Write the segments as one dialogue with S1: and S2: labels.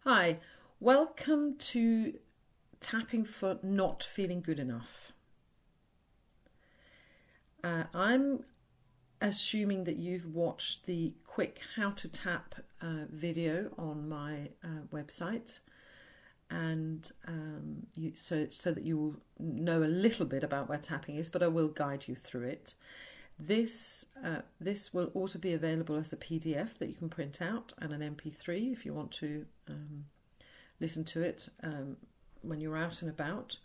S1: Hi, welcome to Tapping for Not Feeling Good Enough. I'm assuming that you've watched the quick how to tap video on my website, and so that you will know a little bit about where tapping is, but I will guide you through it. This will also be available as a PDF that you can print out, and an MP3 if you want to listen to it when you're out and about.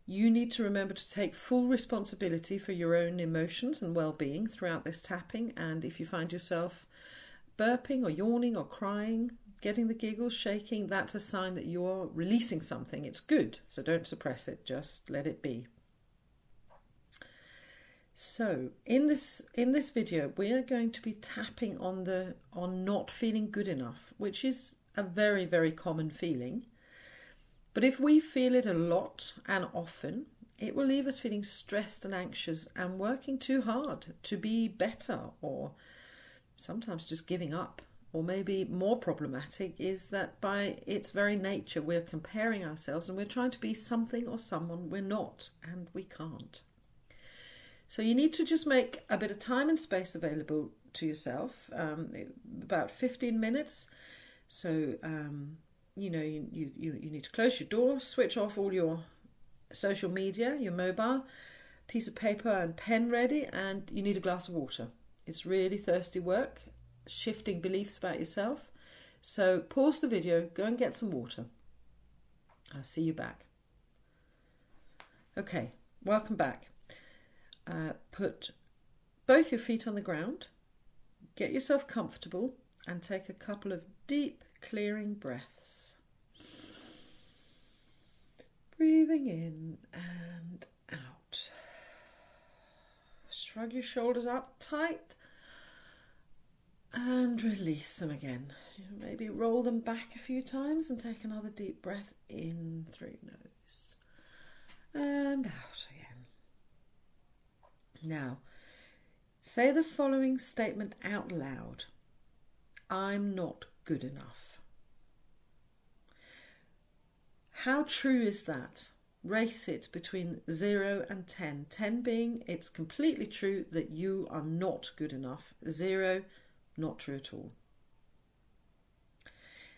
S1: You need to remember to take full responsibility for your own emotions and well-being throughout this tapping, and if you find yourself burping or yawning or crying, getting the giggles, shaking, that's a sign that you're releasing something. It's good, so don't suppress it, just let it be. So in this video we are going to be tapping on not feeling good enough, which is a very, very common feeling. But if we feel it a lot and often, it will leave us feeling stressed and anxious and working too hard to be better, or sometimes just giving up. Or maybe more problematic is that by its very nature we're comparing ourselves and we're trying to be something or someone we're not, and we can't. So you need to just make a bit of time and space available to yourself, about 15 minutes. So, you need to close your door, switch off all your social media, your mobile, piece of paper and pen ready, and you need a glass of water. It's really thirsty work, shifting beliefs about yourself. So pause the video, go and get some water. I'll see you back. Okay, welcome back. Put both your feet on the ground, get yourself comfortable, and take a couple of deep clearing breaths. Breathing in and out. Shrug your shoulders up tight and release them again. Maybe roll them back a few times and take another deep breath in through your nose and out again. Now, say the following statement out loud. I'm not good enough. How true is that? Rate it between 0 and 10. 10 being it's completely true that you are not good enough. 0, not true at all.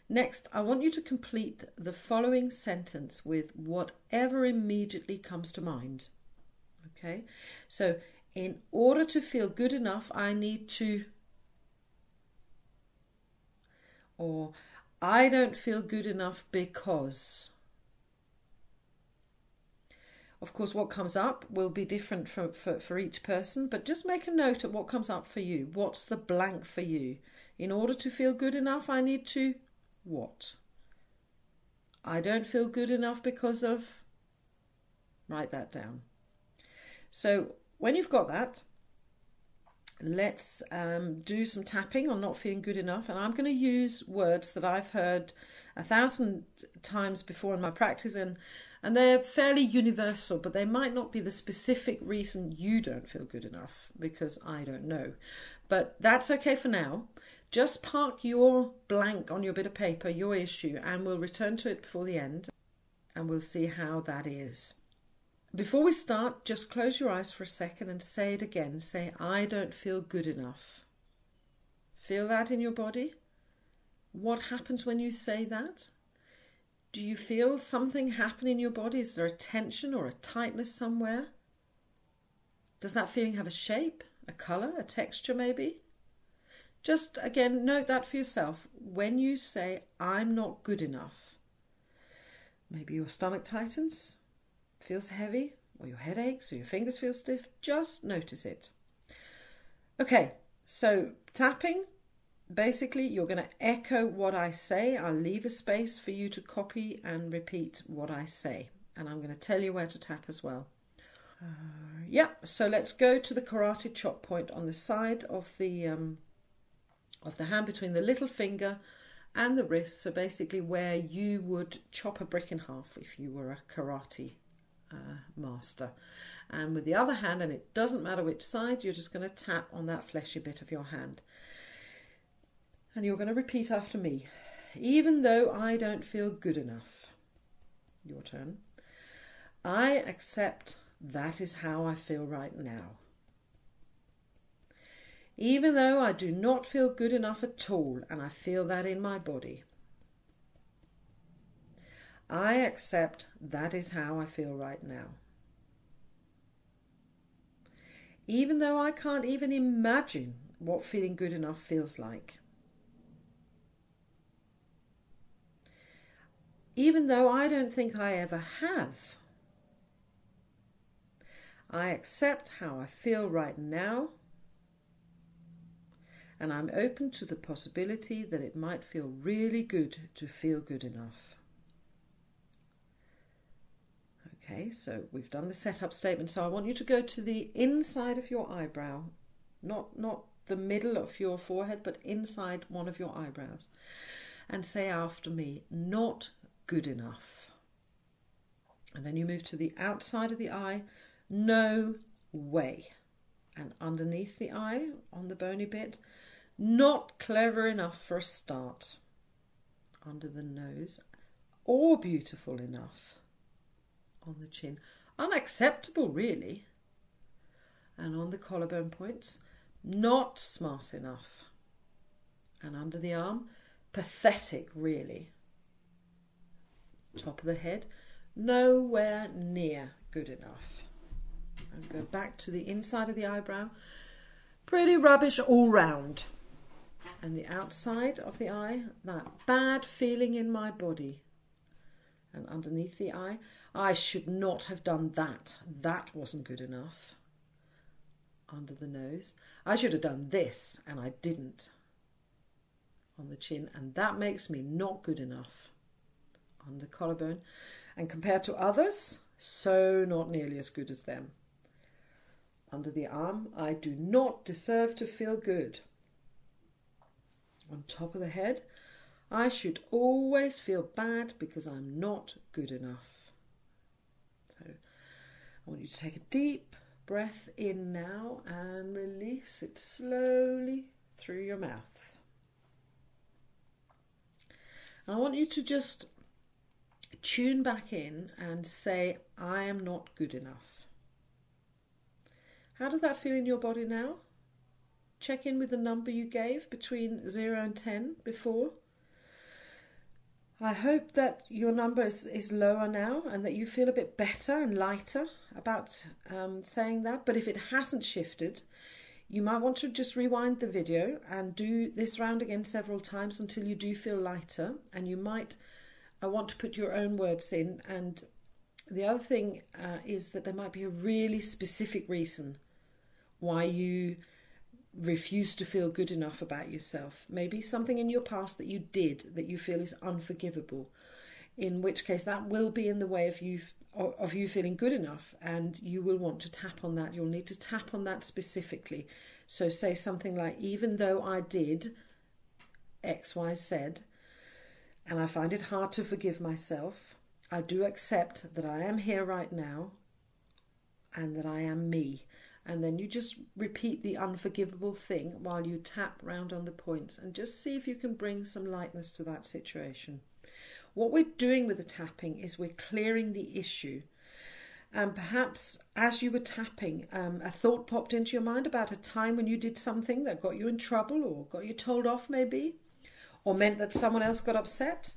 S1: Next, I want you to complete the following sentence with whatever immediately comes to mind. Okay, so in order to feel good enough, I need to, or I don't feel good enough because. Of course, what comes up will be different for each person, but just make a note of what comes up for you. What's the blank for you? In order to feel good enough, I need to what? I don't feel good enough because of. Write that down. So when you've got that, let's do some tapping on not feeling good enough. And I'm going to use words that I've heard 1,000 times before in my practice, and they're fairly universal, but they might not be the specific reason you don't feel good enough, because I don't know. But that's okay for now. Just park your blank on your bit of paper, your issue, and we'll return to it before the end, and we'll see how that is. Before we start, just close your eyes for a second and say it again. Say, I don't feel good enough. Feel that in your body? What happens when you say that? Do you feel something happen in your body? Is there a tension or a tightness somewhere? Does that feeling have a shape, a colour, a texture maybe? Just again, note that for yourself. When you say, I'm not good enough, maybe your stomach tightens, feels heavy, or your head aches, or your fingers feel stiff, just notice it. Okay, so tapping, basically you're going to echo what I say. I'll leave a space for you to copy and repeat what I say, and I'm going to tell you where to tap as well. So let's go to the karate chop point on the side of the hand between the little finger and the wrist, so basically where you would chop a brick in half if you were a karate master. And with the other hand, and it doesn't matter which side, you're just going to tap on that fleshy bit of your hand. And you're going to repeat after me. Even though I don't feel good enough. Your turn. I accept that is how I feel right now. Even though I do not feel good enough at all, and I feel that in my body. I accept that is how I feel right now. Even though I can't even imagine what feeling good enough feels like. Even though I don't think I ever have. I accept how I feel right now, and I'm open to the possibility that it might feel really good to feel good enough. Okay, so we've done the setup statement. So I want you to go to the inside of your eyebrow, not the middle of your forehead, but inside one of your eyebrows, and say after me, not good enough. And then you move to the outside of the eye, no way. And underneath the eye, on the bony bit, not clever enough for a start. Under the nose, or beautiful enough. On the chin, unacceptable really. And on the collarbone points, not smart enough. And under the arm, pathetic really. Top of the head, nowhere near good enough. And go back to the inside of the eyebrow, pretty rubbish all round. And the outside of the eye, that bad feeling in my body. And underneath the eye, I should not have done that. That wasn't good enough. Under the nose, I should have done this and I didn't. On the chin, and that makes me not good enough. On the collarbone, and compared to others, so not nearly as good as them. Under the arm, I do not deserve to feel good. On top of the head, I should always feel bad because I'm not good enough. So I want you to take a deep breath in now and release it slowly through your mouth. And I want you to just tune back in and say, I am not good enough. How does that feel in your body now? Check in with the number you gave between 0 and 10 before. I hope that your number is lower now and that you feel a bit better and lighter about saying that. But if it hasn't shifted, you might want to just rewind the video and do this round again several times until you do feel lighter. And you might want to put your own words in. And the other thing is that there might be a really specific reason why you refuse to feel good enough about yourself. Maybe something in your past that you did that you feel is unforgivable, in which case that will be in the way of you feeling good enough, and you will want to tap on that. You'll need to tap on that specifically. So say something like, even though I did X, Y, Z, and I find it hard to forgive myself, I do accept that I am here right now and that I am me. And then you just repeat the unforgivable thing while you tap round on the points and just see if you can bring some lightness to that situation. What we're doing with the tapping is we're clearing the issue. And perhaps as you were tapping, a thought popped into your mind about a time when you did something that got you in trouble or got you told off maybe, or meant that someone else got upset.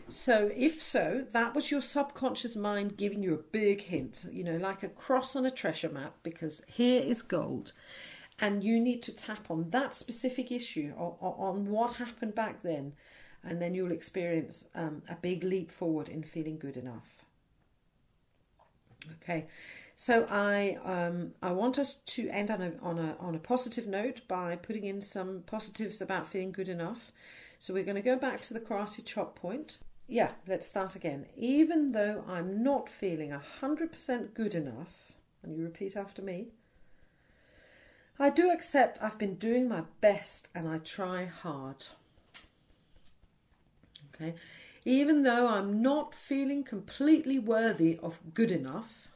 S1: So if so, that was your subconscious mind giving you a big hint, like a cross on a treasure map, because here is gold. And you need to tap on that specific issue, or on what happened back then, and then you'll experience a big leap forward in feeling good enough. Okay, so I want us to end on a positive note by putting in some positives about feeling good enough. So we're going to go back to the karate chop point. Yeah, let's start again. Even though I'm not feeling 100% good enough, and you repeat after me, I do accept I've been doing my best and I try hard. Okay. Even though I'm not feeling completely worthy of good enough,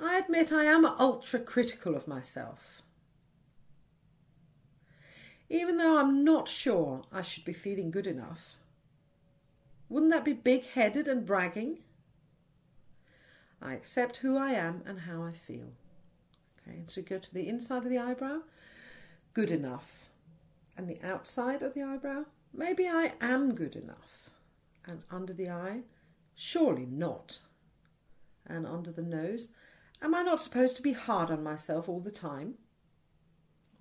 S1: I admit I am ultra critical of myself. even though I'm not sure I should be feeling good enough. Wouldn't that be big-headed and bragging? I accept who I am and how I feel. Okay, so go to the inside of the eyebrow, good enough. And the outside of the eyebrow, maybe I am good enough. And under the eye, surely not. And under the nose, am I not supposed to be hard on myself all the time?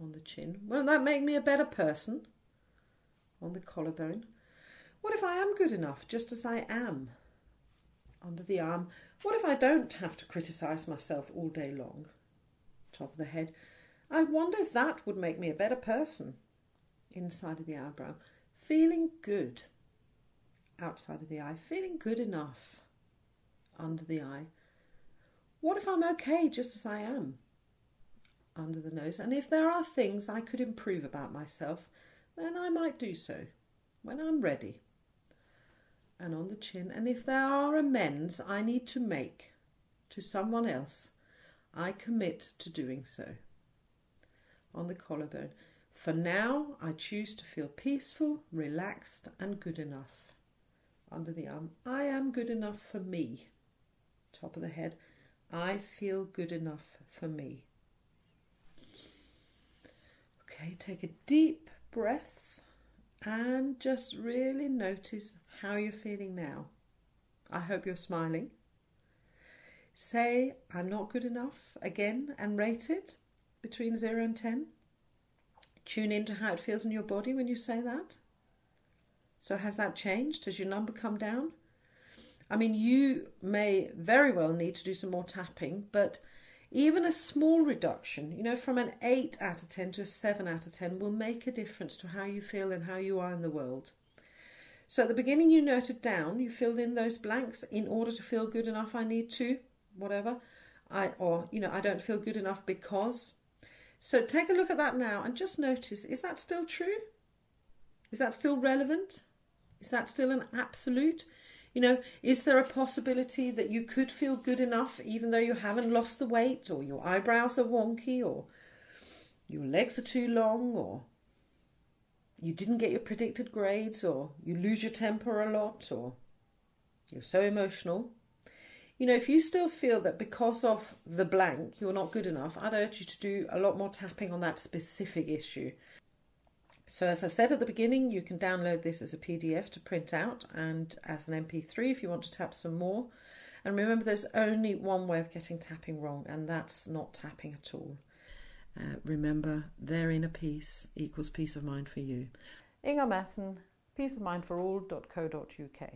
S1: On the chin, won't that make me a better person? On the collarbone, what if I am good enough just as I am? Under the arm, what if I don't have to criticise myself all day long? Top of the head, I wonder if that would make me a better person. Inside of the eyebrow, feeling good. Outside of the eye, feeling good enough. Under the eye, what if I'm okay just as I am? Under the nose, and if there are things I could improve about myself, then I might do so when I'm ready. And on the chin, and if there are amends I need to make to someone else, I commit to doing so. On the collarbone, for now I choose to feel peaceful, relaxed and good enough. Under the arm, I am good enough for me. Top of the head, I feel good enough for me. Okay, take a deep breath and just really notice how you're feeling now. I hope you're smiling. Say, I'm not good enough again and rate it between 0 and 10. Tune into how it feels in your body when you say that. So has that changed? Has your number come down? I mean, you may very well need to do some more tapping, but even a small reduction, from an 8 out of 10 to a 7 out of 10 will make a difference to how you feel and how you are in the world. So at the beginning you noted down, you filled in those blanks. In order to feel good enough, I need to, whatever. I don't feel good enough because. So take a look at that now and just notice, is that still true? Is that still relevant? Is that still an absolute? Is there a possibility that you could feel good enough even though you haven't lost the weight, or your eyebrows are wonky, or your legs are too long, or you didn't get your predicted grades, or you lose your temper a lot, or you're so emotional? If you still feel that because of the blank you're not good enough, I'd urge you to do a lot more tapping on that specific issue. So as I said at the beginning, you can download this as a PDF to print out and as an MP3 if you want to tap some more. And remember, there's only one way of getting tapping wrong, and that's not tapping at all. Remember, their inner peace equals peace of mind for you. Inger Madsen, peaceofmindforall.co.uk.